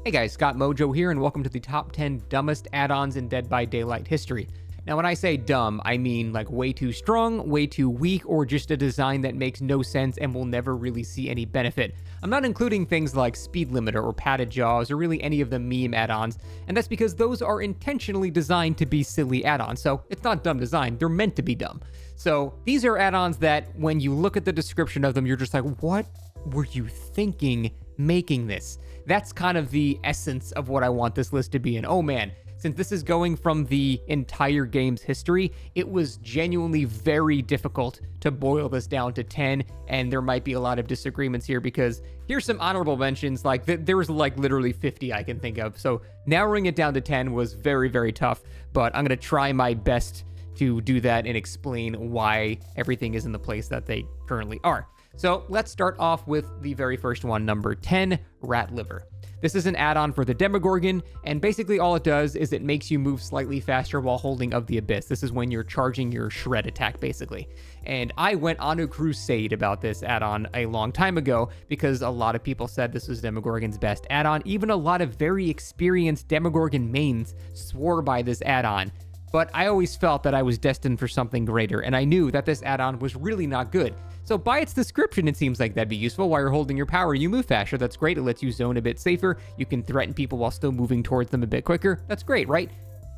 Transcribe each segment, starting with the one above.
Hey guys, Scott Mojo here, and welcome to the top 10 dumbest add-ons in Dead by Daylight history. Now, when I say dumb, I mean like way too strong, way too weak, or just a design that makes no sense and will never really see any benefit. I'm not including things like Speed Limiter or Padded Jaws or really any of the meme add-ons, and that's because those are intentionally designed to be silly add-ons, so it's not dumb design, they're meant to be dumb. So these are add-ons that when you look at the description of them, you're just like, what were you thinking making this? That's kind of the essence of what I want this list to be. And oh man, since this is going from the entire game's history, it was genuinely very difficult to boil this down to 10, and there might be a lot of disagreements here because here's some honorable mentions. Like there was like literally 50 I can think of. So narrowing it down to 10 was very, very tough, but I'm gonna try my best to do that and explain why everything is in the place that they currently are. So let's start off with the very first one, number 10, Rat Liver. This is an add-on for the Demogorgon, and basically all it does is it makes you move slightly faster while holding of the Abyss. This is when you're charging your shred attack, basically. And I went on a crusade about this add-on a long time ago because a lot of people said this was Demogorgon's best add-on. Even a lot of very experienced Demogorgon mains swore by this add-on. But I always felt that I was destined for something greater, and I knew that this add-on was really not good. So by its description, it seems like that'd be useful. While you're holding your power, you move faster. That's great. It lets you zone a bit safer. You can threaten people while still moving towards them a bit quicker. That's great, right?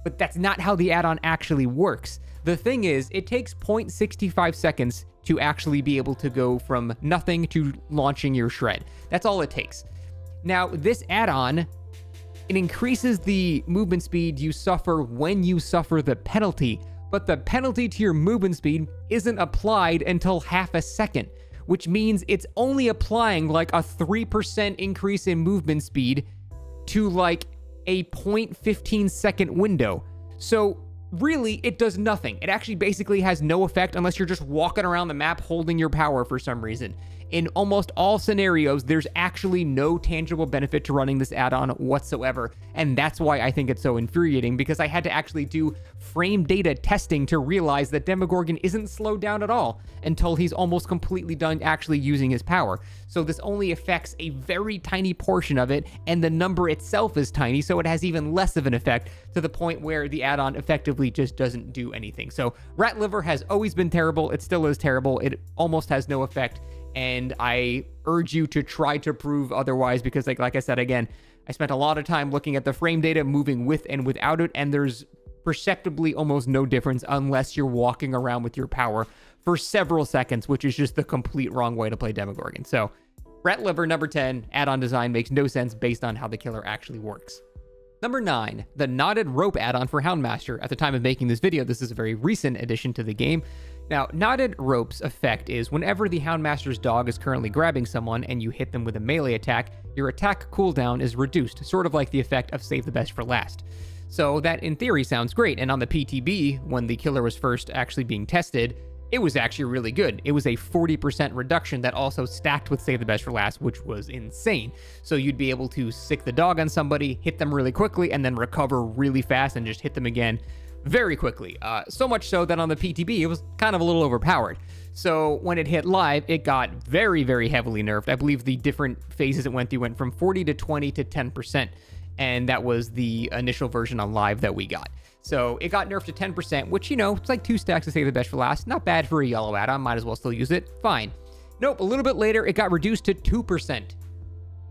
But that's not how the add-on actually works. The thing is, it takes 0.65 seconds to actually be able to go from nothing to launching your shred. That's all it takes. Now, this add-on, it increases the movement speed you suffer when you suffer the penalty, but the penalty to your movement speed isn't applied until half a second, which means it's only applying like a 3% increase in movement speed to like a 0.15 second window. So really, it does nothing. It actually basically has no effect unless you're just walking around the map holding your power for some reason. In almost all scenarios, there's actually no tangible benefit to running this add-on whatsoever, and that's why I think it's so infuriating, because I had to actually do frame data testing to realize that Demogorgon isn't slowed down at all until he's almost completely done actually using his power. So this only affects a very tiny portion of it, and the number itself is tiny, so it has even less of an effect, to the point where the add-on effectively just doesn't do anything. So Rat Liver has always been terrible. It still is terrible. It almost has no effect. And I urge you to try to prove otherwise, because like I said, again, I spent a lot of time looking at the frame data, moving with and without it, and there's perceptibly almost no difference unless you're walking around with your power for several seconds, which is just the complete wrong way to play Demogorgon. So Rat Liver, number 10, add-on design makes no sense based on how the killer actually works. Number 9, the Knotted Rope add-on for Houndmaster. At the time of making this video, this is a very recent addition to the game. Now, Knotted Rope's effect is whenever the Houndmaster's dog is currently grabbing someone and you hit them with a melee attack, your attack cooldown is reduced, sort of like the effect of Save the Best for Last. So that, in theory, sounds great, and on the PTB, when the killer was first actually being tested, it was actually really good. It was a 40% reduction that also stacked with Save the Best for Last, which was insane. So you'd be able to sick the dog on somebody, hit them really quickly, and then recover really fast and just hit them again very quickly. So much so that on the PTB, it was kind of a little overpowered. So when it hit live, it got very, very heavily nerfed. I believe the different phases it went through went from 40 to 20 to 10%. And that was the initial version on live that we got. So it got nerfed to 10%, which, you know, it's like 2 stacks to Save the Best for Last. Not bad for a yellow add-on. Might as well still use it. Fine. Nope, a little bit later, it got reduced to 2%,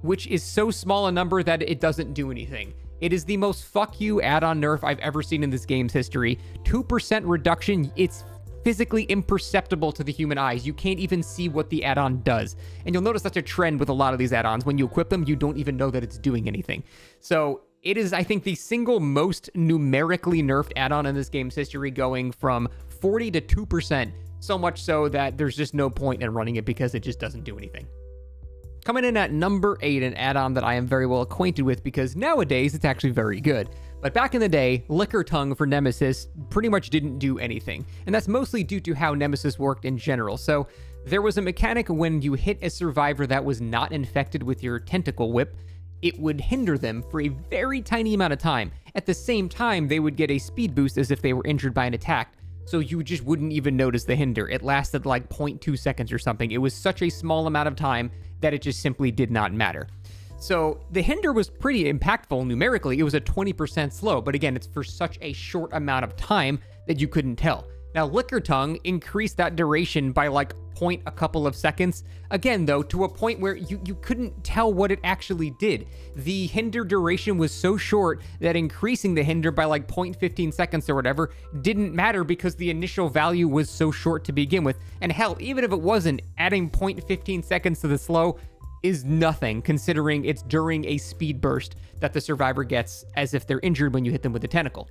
which is so small a number that it doesn't do anything. It is the most fuck you add-on nerf I've ever seen in this game's history. 2% reduction, it's physically imperceptible to the human eyes. You can't even see what the add-on does. And you'll notice that's a trend with a lot of these add-ons. When you equip them, you don't even know that it's doing anything. So it is, I think, the single most numerically nerfed add-on in this game's history, going from 40 to 2%, so much so that there's just no point in running it because it just doesn't do anything. Coming in at number 8, an add-on that I am very well acquainted with because nowadays it's actually very good. But back in the day, Liquor Tongue for Nemesis pretty much didn't do anything. And that's mostly due to how Nemesis worked in general. So there was a mechanic when you hit a survivor that was not infected with your tentacle whip, it would hinder them for a very tiny amount of time. At the same time, they would get a speed boost as if they were injured by an attack. So you just wouldn't even notice the hinder. It lasted like 0.2 seconds or something. It was such a small amount of time that it just simply did not matter. So the hinder was pretty impactful numerically. It was a 20% slow, but again, it's for such a short amount of time that you couldn't tell. Now, Liquor Tongue increased that duration by like a couple of seconds. Again, though, to a point where you couldn't tell what it actually did. The hinder duration was so short that increasing the hinder by like 0.15 seconds or whatever didn't matter because the initial value was so short to begin with. And hell, even if it wasn't, adding 0.15 seconds to the slow is nothing, considering it's during a speed burst that the survivor gets as if they're injured when you hit them with a tentacle.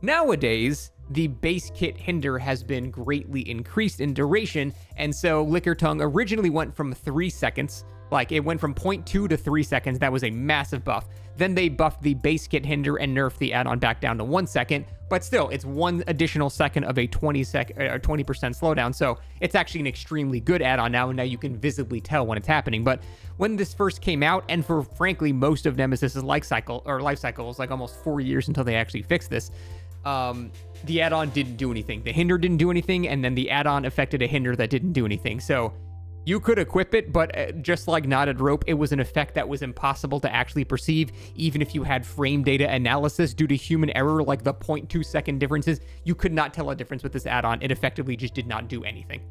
Nowadays, the base kit hinder has been greatly increased in duration, and so Liquor Tongue originally went from 3 seconds, like it went from 0.2 to 3 seconds. That was a massive buff. Then they buffed the base kit hinder and nerfed the add-on back down to 1 second, but still, it's 1 additional second of a 20% slowdown, so it's actually an extremely good add-on now, and now you can visibly tell when it's happening. But when this first came out, and for frankly most of Nemesis's life cycle was like almost 4 years until they actually fixed this, the add-on didn't do anything. The hinder didn't do anything, and then the add-on affected a hinder that didn't do anything. So you could equip it, but just like Knotted Rope, it was an effect that was impossible to actually perceive, even if you had frame data analysis due to human error, like the 0.2 second differences. You could not tell a difference with this add-on. It effectively just did not do anything.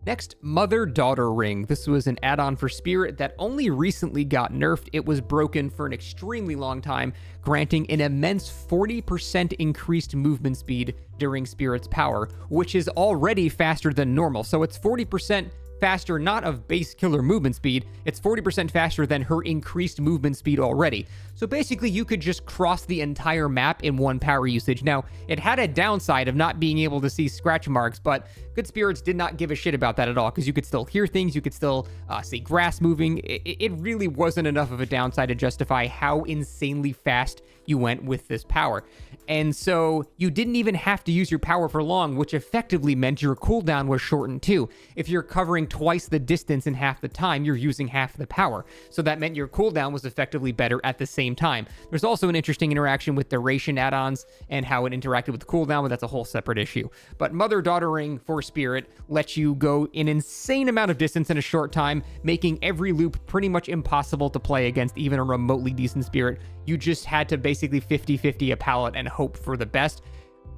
Next, Mother-Daughter Ring. This was an add-on for Spirit that only recently got nerfed. It was broken for an extremely long time, granting an immense 40% increased movement speed during Spirit's power, which is already faster than normal. So it's 40% faster, not of base killer movement speed, it's 40% faster than her increased movement speed already. So basically, you could just cross the entire map in one power usage. Now, it had a downside of not being able to see scratch marks, but Good Spirits did not give a shit about that at all, because you could still hear things, you could still see grass moving. It really wasn't enough of a downside to justify how insanely fast you went with this power. And so you didn't even have to use your power for long, which effectively meant your cooldown was shortened too. If you're covering twice the distance in half the time, you're using half the power. So that meant your cooldown was effectively better at the same time. There's also an interesting interaction with duration add-ons and how it interacted with cooldown, but that's a whole separate issue. But Mother-Daughter Ring for Spirit lets you go an insane amount of distance in a short time, making every loop pretty much impossible to play against even a remotely decent Spirit. You just had to basically 50-50 a pallet and hope for the best.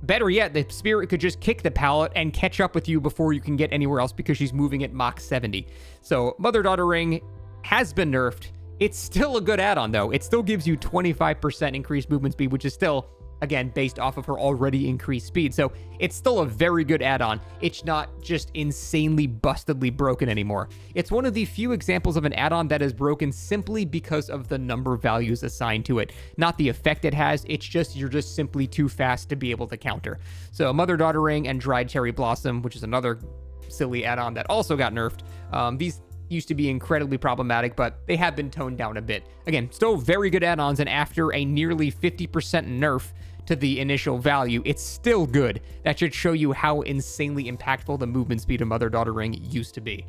Better yet, the Spirit could just kick the pallet and catch up with you before you can get anywhere else because she's moving at Mach 70. So Mother-Daughter Ring has been nerfed. It's still a good add-on though. It still gives you 25% increased movement speed, which is still, again, based off of her already increased speed. So it's still a very good add-on. It's not just insanely bustedly broken anymore. It's one of the few examples of an add-on that is broken simply because of the number values assigned to it. Not the effect it has, it's just you're just simply too fast to be able to counter. So Mother-Daughter Ring and Dried Cherry Blossom, which is another silly add-on that also got nerfed. These used to be incredibly problematic, but they have been toned down a bit. Again, still very good add-ons, and after a nearly 50% nerf to the initial value, it's still good. That should show you how insanely impactful the movement speed of Mother-Daughter Ring used to be.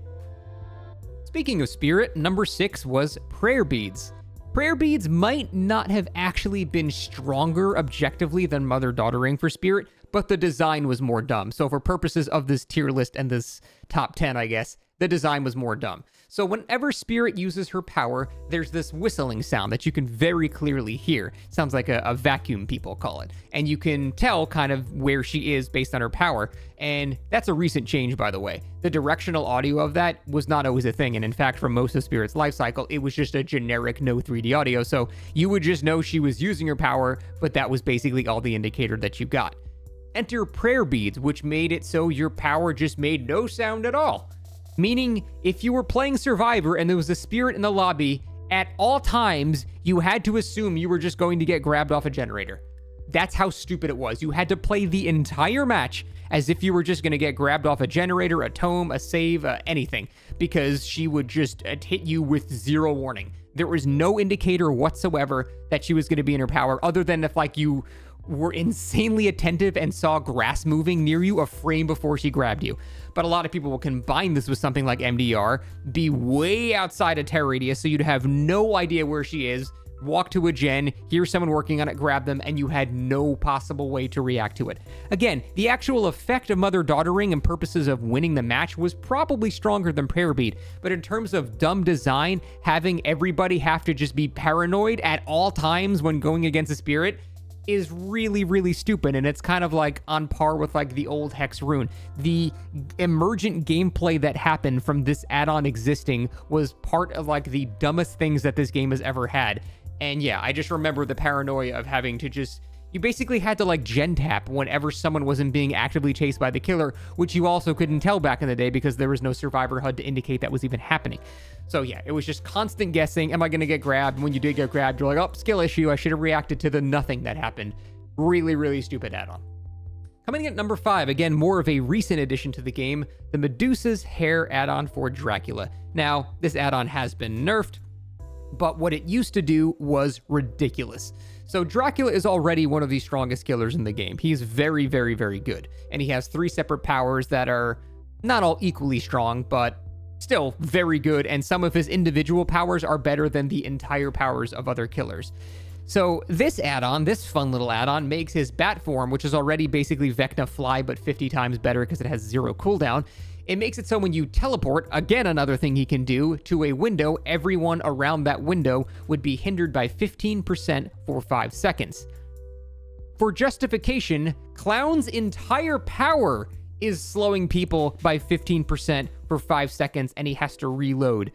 Speaking of Spirit, number 6 was Prayer Beads. Prayer Beads might not have actually been stronger objectively than Mother-Daughter Ring for Spirit, but the design was more dumb. So for purposes of this tier list and this top 10, I guess, the design was more dumb. So whenever Spirit uses her power, there's this whistling sound that you can very clearly hear. Sounds like a vacuum, people call it. And you can tell kind of where she is based on her power. And that's a recent change, by the way. The directional audio of that was not always a thing. And in fact, for most of Spirit's life cycle, it was just a generic no 3D audio. So you would just know she was using her power, but that was basically all the indicator that you got. Enter Prayer Beads, which made it so your power just made no sound at all. Meaning, if you were playing Survivor and there was a Spirit in the lobby, at all times, you had to assume you were just going to get grabbed off a generator. That's how stupid it was. You had to play the entire match as if you were just going to get grabbed off a generator, a tome, a save, anything, because she would just hit you with zero warning. There was no indicator whatsoever that she was going to be in her power, other than if, like, you were insanely attentive and saw grass moving near you a frame before she grabbed you. But a lot of people will combine this with something like MDR, be way outside of terror radius, so you'd have no idea where she is, walk to a gen, hear someone working on it, grab them, and you had no possible way to react to it. Again, the actual effect of mother-daughtering and purposes of winning the match was probably stronger than prayer bead, but in terms of dumb design, having everybody have to just be paranoid at all times when going against a spirit is really, really stupid, and it's kind of like on par with like the old Hex rune. The emergent gameplay that happened from this add-on existing was part of like the dumbest things that this game has ever had. And yeah, I just remember the paranoia of having to you basically had to like gen tap whenever someone wasn't being actively chased by the killer, which you also couldn't tell back in the day because there was no survivor HUD to indicate that was even happening. So yeah, it was just constant guessing. Am I going to get grabbed? And when you did get grabbed, you're like, oh, skill issue. I should have reacted to the nothing that happened. Really, really stupid add-on. Coming in at number 5, again, more of a recent addition to the game, the Medusa's hair add-on for Dracula. Now, this add-on has been nerfed, but what it used to do was ridiculous. So Dracula is already one of the strongest killers in the game. He's very, very, very good. And he has 3 separate powers that are not all equally strong, but still very good. And some of his individual powers are better than the entire powers of other killers. So this add-on, this fun little add-on, makes his bat form, which is already basically Vecna Fly, but 50 times better because it has 0 cooldown. It makes it so when you teleport, again another thing he can do, to a window, everyone around that window would be hindered by 15% for 5 seconds. For justification, Clown's entire power is slowing people by 15% for 5 seconds, and he has to reload.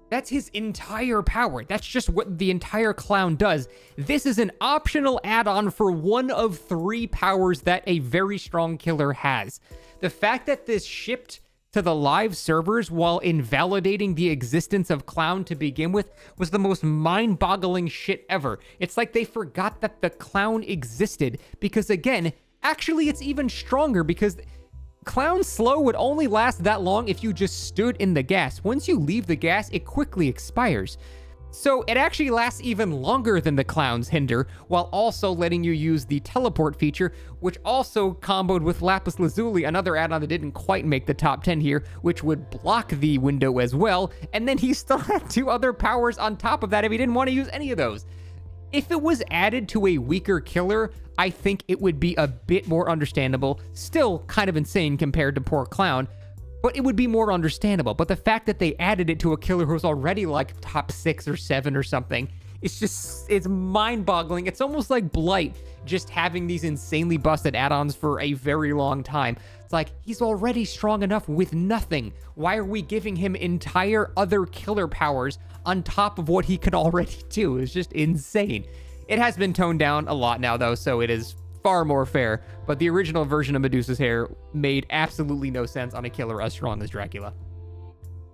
That's his entire power. That's just what the entire Clown does. This is an optional add-on for one of 3 powers that a very strong killer has. The fact that this shipped to the live servers while invalidating the existence of Clown to begin with was the most mind-boggling shit ever. It's like they forgot that the Clown existed because, again, actually it's even stronger because Clown Slow would only last that long if you just stood in the gas. Once you leave the gas, it quickly expires. So it actually lasts even longer than the Clown's Hinder, while also letting you use the teleport feature, which also comboed with Lapis Lazuli, another add-on that didn't quite make the top 10 here, which would block the window as well, and then he still had 2 other powers on top of that if he didn't want to use any of those. If it was added to a weaker killer, I think it would be a bit more understandable, still kind of insane compared to poor Clown, but it would be more understandable. But the fact that they added it to a killer who's already like top 6 or 7 or something, it's mind-boggling. It's almost like Blight just having these insanely busted add-ons for a very long time. It's like, he's already strong enough with nothing. Why are we giving him entire other killer powers on top of what he can already do? It's just insane. It has been toned down a lot now, though, so it is far more fair, but the original version of Medusa's hair made absolutely no sense on a killer as strong as Dracula.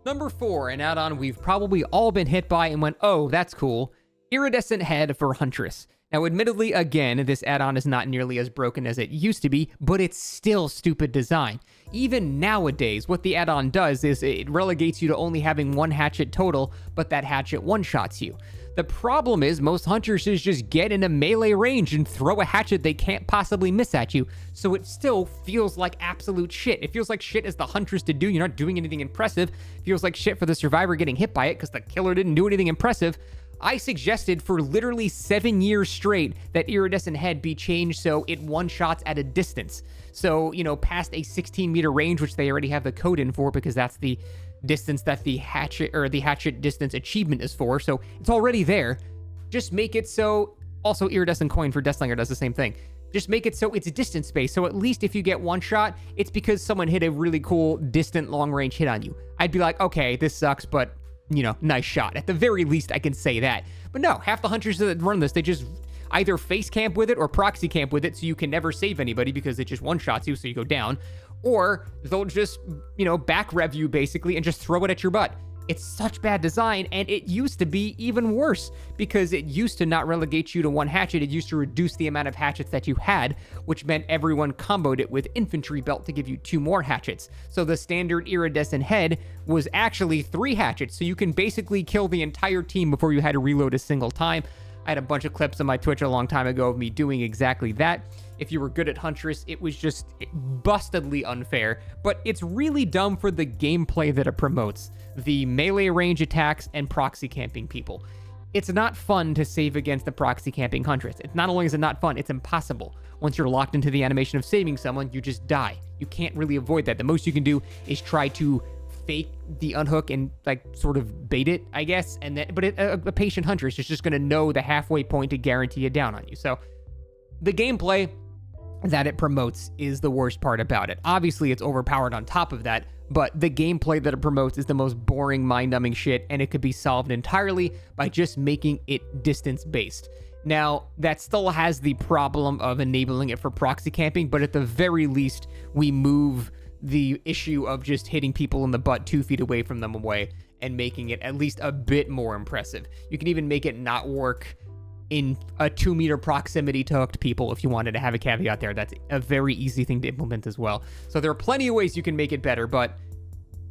Number 4, an add-on we've probably all been hit by and went, oh, that's cool. Iridescent Head for Huntress. Now, admittedly, again, this add-on is not nearly as broken as it used to be, but it's still stupid design. Even nowadays, what the add-on does is it relegates you to only having 1 hatchet total, but that hatchet one-shots you. The problem is most huntresses just get in a melee range and throw a hatchet they can't possibly miss at you, so it still feels like absolute shit. It feels like shit as the huntress to do. You're not doing anything impressive. It feels like shit for the survivor getting hit by it because the killer didn't do anything impressive. I suggested for literally 7 years straight that Iridescent Head be changed so it one-shots at a distance. So, past a 16-meter range, which they already have the code in for because that's the distance that the hatchet distance achievement is for, so it's already there. Just make it so, also Iridescent Coin for Deathslinger does the same thing. Just make it so it's distance based, so at least if you get one shot, it's because someone hit a really cool distant long range hit on you. I'd be like, okay, this sucks, but nice shot. At the very least, I can say that. But no, half the hunters that run this, they just either face camp with it or proxy camp with it, so you can never save anybody because it just one-shots you, so you go down. Or they'll just, back rev you basically and just throw it at your butt. It's such bad design, and it used to be even worse because it used to not relegate you to 1 hatchet. It used to reduce the amount of hatchets that you had, which meant everyone comboed it with Infantry Belt to give you 2 more hatchets. So the standard Iridescent Head was actually 3 hatchets, so you can basically kill the entire team before you had to reload a single time. I had a bunch of clips on my Twitch a long time ago of me doing exactly that. If you were good at Huntress, it was just bustedly unfair, but it's really dumb for the gameplay that it promotes. The melee range attacks and proxy camping people. It's not fun to save against the proxy camping Huntress. It's not only is it not fun, it's impossible. Once you're locked into the animation of saving someone, you just die. You can't really avoid that. The most you can do is try to fake the unhook and like sort of bait it, I guess. And then, but a patient Huntress is just going to know the halfway point to guarantee a down on you. So the gameplay that it promotes is the worst part about it. Obviously, it's overpowered on top of that, but the gameplay that it promotes is the most boring, mind-numbing shit, and it could be solved entirely by just making it distance-based. Now, that still has the problem of enabling it for proxy camping, but at the very least, we move the issue of just hitting people in the butt 2 feet away from them away and making it at least a bit more impressive. You can even make it not work in a 2-meter proximity to hooked people if you wanted to have a caveat there. That's a very easy thing to implement as well. So there are plenty of ways you can make it better, but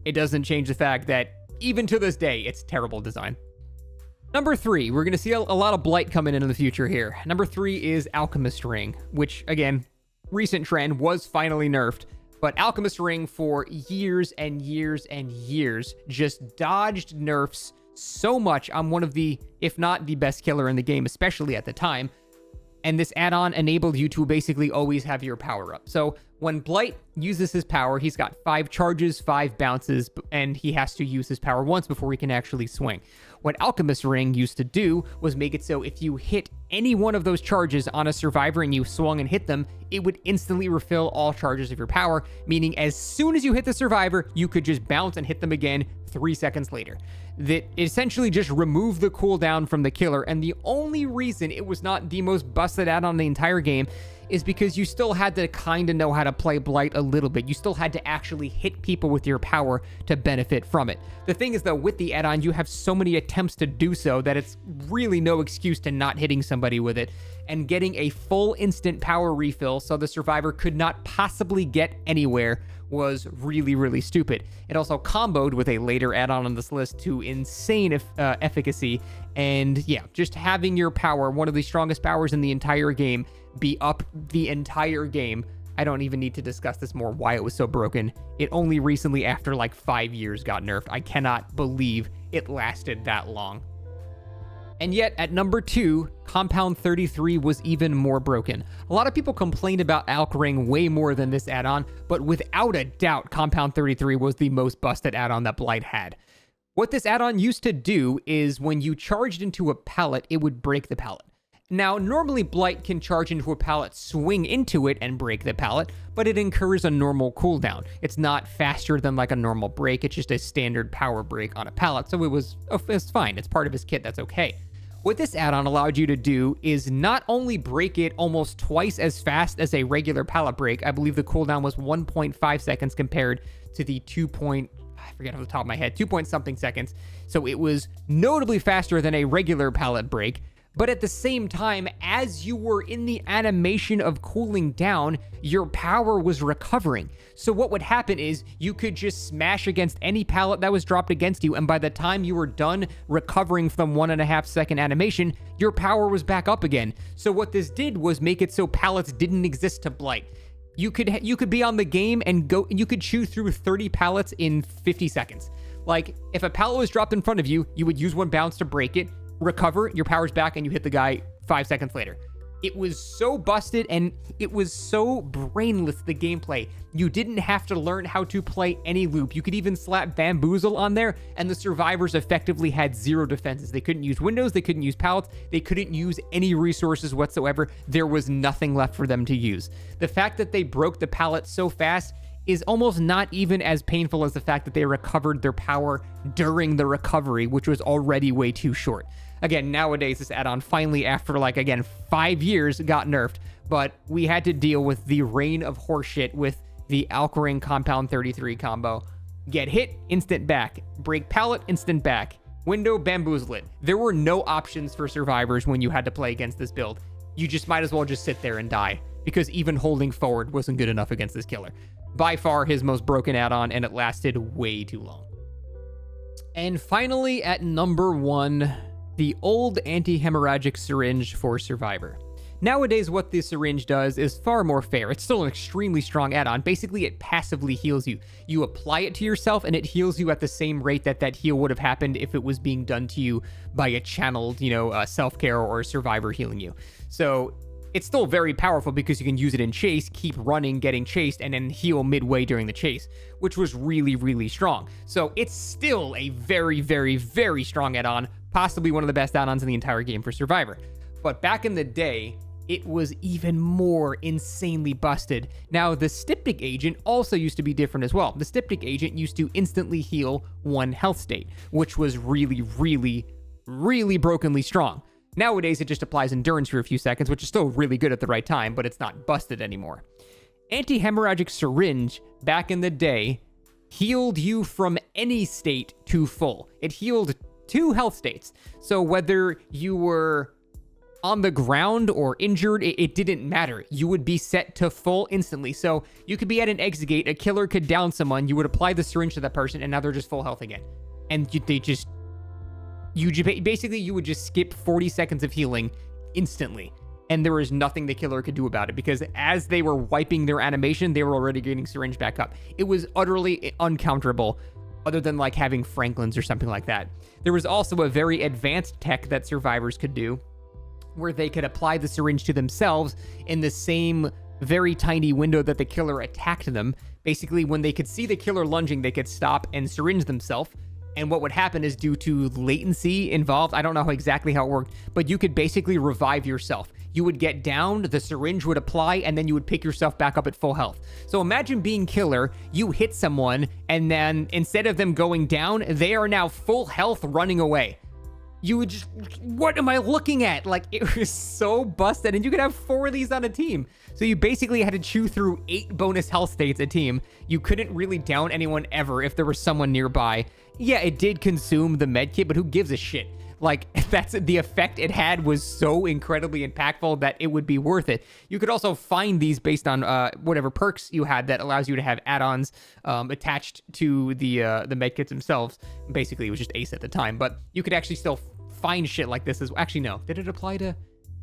it doesn't change the fact that even to this day, it's terrible design. Number 3, we're going to see a lot of blight coming into the future here. Number 3 is Alchemist Ring, which again, recent trend, was finally nerfed. But Alchemist Ring for years and years and years just dodged nerfs so much. I'm one of the, if not the best killer in the game, especially at the time. And this add-on enabled you to basically always have your power up. So when Blight uses his power, he's got 5 charges, 5 bounces, and he has to use his power once before he can actually swing. What Alchemist Ring used to do was make it so if you hit any one of those charges on a survivor and you swung and hit them, it would instantly refill all charges of your power, meaning as soon as you hit the survivor, you could just bounce and hit them again 3 seconds later. That essentially just removed the cooldown from the killer, and the only reason it was not the most busted add-on in the entire game is because you still had to kind of know how to play Blight a little bit. You still had to actually hit people with your power to benefit from it. The thing is, though, with the add-on, you have so many attempts to do so that it's really no excuse to not hitting somebody with it, and getting a full instant power refill so the survivor could not possibly get anywhere was really, really stupid. It also comboed with a later add-on on this list to insane efficacy, and yeah, just having your power, one of the strongest powers in the entire game, be up the entire game. I don't even need to discuss this more, why it was so broken. It only recently, after like 5 years, got nerfed. I cannot believe it lasted that long. And yet, at number 2, Compound 33 was even more broken. A lot of people complained about Alch Ring way more than this add-on, but without a doubt, Compound 33 was the most busted add-on that Blight had. What this add-on used to do is when you charged into a pallet, it would break the pallet. Now, normally Blight can charge into a pallet, swing into it, and break the pallet, but it incurs a normal cooldown. It's not faster than like a normal break, it's just a standard power break on a pallet, so it's fine. It's part of his kit, that's okay. What this add-on allowed you to do is not only break it almost twice as fast as a regular pallet break. I believe the cooldown was 1.5 seconds compared to the 2 point, I forget off the top of my head, 2 point something seconds. So it was notably faster than a regular pallet break. But at the same time, as you were in the animation of cooling down, your power was recovering. So what would happen is you could just smash against any pallet that was dropped against you, and by the time you were done recovering from 1.5 second animation, your power was back up again. So what this did was make it so pallets didn't exist to Blight. You could be on the game and you could chew through 30 pallets in 50 seconds. Like, if a pallet was dropped in front of you, you would use 1 bounce to break it, recover, your power's back, and you hit the guy 5 seconds later. It was so busted, and it was so brainless, the gameplay. You didn't have to learn how to play any loop. You could even slap Bamboozle on there, and the survivors effectively had 0 defenses. They couldn't use windows, they couldn't use pallets, they couldn't use any resources whatsoever. There was nothing left for them to use. The fact that they broke the pallet so fast is almost not even as painful as the fact that they recovered their power during the recovery, which was already way too short. Again, nowadays, this add-on finally, after 5 years, got nerfed, but we had to deal with the reign of horseshit with the Alch Ring Compound 33 combo. Get hit, instant back. Break pallet, instant back. Window, bamboozle it. There were no options for survivors when you had to play against this build. You just might as well just sit there and die, because even holding forward wasn't good enough against this killer. By far his most broken add-on, and it lasted way too long. And finally, at number 1, the old anti-hemorrhagic syringe for Survivor. Nowadays, what the Syringe does is far more fair. It's still an extremely strong add-on. Basically, it passively heals you. You apply it to yourself, and it heals you at the same rate that heal would have happened if it was being done to you by a channeled, self-care or survivor healing you. So it's still very powerful because you can use it in chase, keep running, getting chased, and then heal midway during the chase, which was really, really strong. So it's still a very, very, very strong add-on, possibly one of the best add-ons in the entire game for Survivor. But back in the day, it was even more insanely busted. Now, the Styptic Agent also used to be different as well. The Styptic Agent used to instantly heal 1 health state, which was really, really, really brokenly strong. Nowadays, it just applies endurance for a few seconds, which is still really good at the right time, but it's not busted anymore. Anti-hemorrhagic Syringe, back in the day, healed you from any state to full. It healed 2 health states. So whether you were on the ground or injured, it didn't matter. You would be set to full instantly. So you could be at an exit gate, a killer could down someone, you would apply the syringe to that person, and now they're just full health again. And you would just skip 40 seconds of healing instantly, and there was nothing the killer could do about it, because as they were wiping their animation, they were already getting syringe back up. It was utterly uncounterable, other than like having Franklin's or something like that. There was also a very advanced tech that survivors could do, where they could apply the syringe to themselves in the same very tiny window that the killer attacked them. Basically, when they could see the killer lunging, they could stop and syringe themselves. And what would happen is, due to latency involved, I don't know exactly how it worked, but you could basically revive yourself. You would get downed, the syringe would apply, and then you would pick yourself back up at full health. So imagine being killer, you hit someone, and then instead of them going down, they are now full health running away. You would just, what am I looking at? Like, it was so busted, and you could have 4 of these on a team. So you basically had to chew through 8 bonus health states a team. You couldn't really down anyone ever if there was someone nearby. Yeah, it did consume the medkit, but who gives a shit? Like, that's the effect it had was so incredibly impactful that it would be worth it. You could also find these based on whatever perks you had that allows you to have add-ons attached to the medkits themselves. Basically, it was just Ace at the time, but you could actually still find shit like this. Actually, no. Did it apply to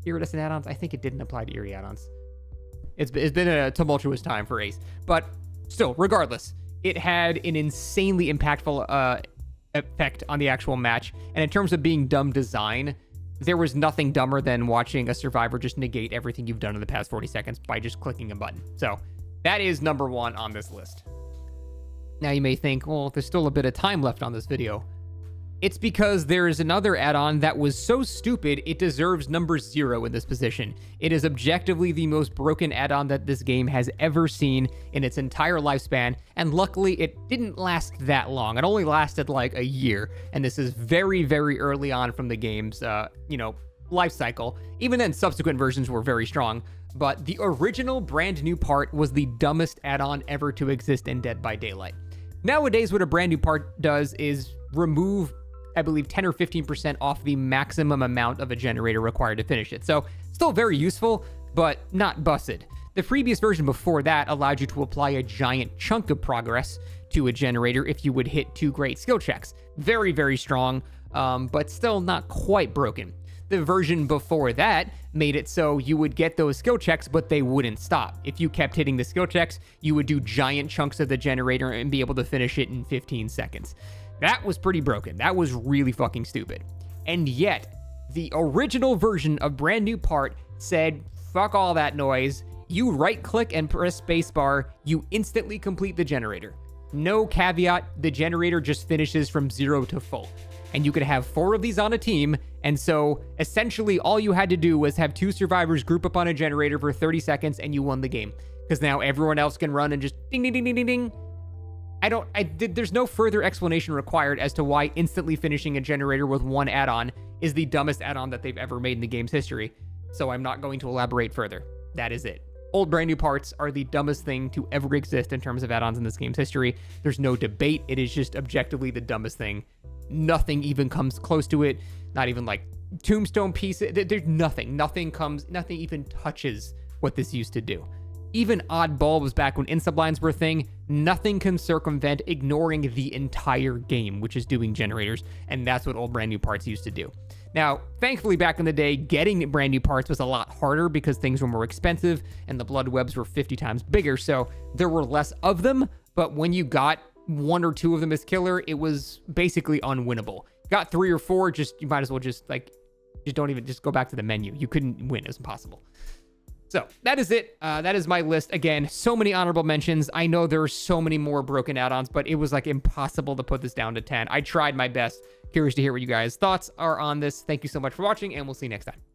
Iridescent add-ons? I think it didn't apply to Eerie add-ons. It's been a tumultuous time for Ace, but still, regardless, it had an insanely impactful effect on the actual match. And in terms of being dumb design, there was nothing dumber than watching a survivor just negate everything you've done in the past 40 seconds by just clicking a button. So that is number 1 on this list. Now you may think, well, there's still a bit of time left on this video. It's because there is another add-on that was so stupid it deserves number 0 in this position. It is objectively the most broken add-on that this game has ever seen in its entire lifespan, and luckily it didn't last that long. It only lasted like a year, and this is very, very early on from the game's, life cycle. Even then, subsequent versions were very strong, but the original brand new part was the dumbest add-on ever to exist in Dead by Daylight. Nowadays, what a brand new part does is remove, I believe, 10 or 15% off the maximum amount of a generator required to finish it. So still very useful, but not busted. The previous version before that allowed you to apply a giant chunk of progress to a generator if you would hit 2 great skill checks. Very, very strong, but still not quite broken. The version before that made it so you would get those skill checks, but they wouldn't stop. If you kept hitting the skill checks, you would do giant chunks of the generator and be able to finish it in 15 seconds. That was pretty broken. That was really fucking stupid. And yet, the original version of brand new part said, fuck all that noise. You right click and press spacebar, you instantly complete the generator. No caveat, the generator just finishes from 0 to full. And you could have 4 of these on a team, and so essentially all you had to do was have 2 survivors group up on a generator for 30 seconds and you won the game. Because now everyone else can run and just ding, ding, ding, ding, ding, ding. There's no further explanation required as to why instantly finishing a generator with 1 add-on is the dumbest add-on that they've ever made in the game's history, so I'm not going to elaborate further. That is it. Old brand new parts are the dumbest thing to ever exist in terms of add-ons in this game's history. There's no debate. It is just objectively the dumbest thing. Nothing even comes close to it. Not even like tombstone pieces. There's nothing. Nothing even touches what this used to do. Even odd bulbs back when insublines were a thing, nothing can circumvent ignoring the entire game, which is doing generators, and that's what old brand new parts used to do. Now, thankfully, back in the day, getting brand new parts was a lot harder because things were more expensive and the blood webs were 50 times bigger, so there were less of them, but when you got 1 or 2 of them as killer, it was basically unwinnable. Got 3 or 4, you might as well just go back to the menu. You couldn't win. It was impossible. So that is it. That is my list. Again, so many honorable mentions. I know there are so many more broken add-ons, but it was like impossible to put this down to 10. I tried my best. Curious to hear what you guys' thoughts are on this. Thank you so much for watching, and we'll see you next time.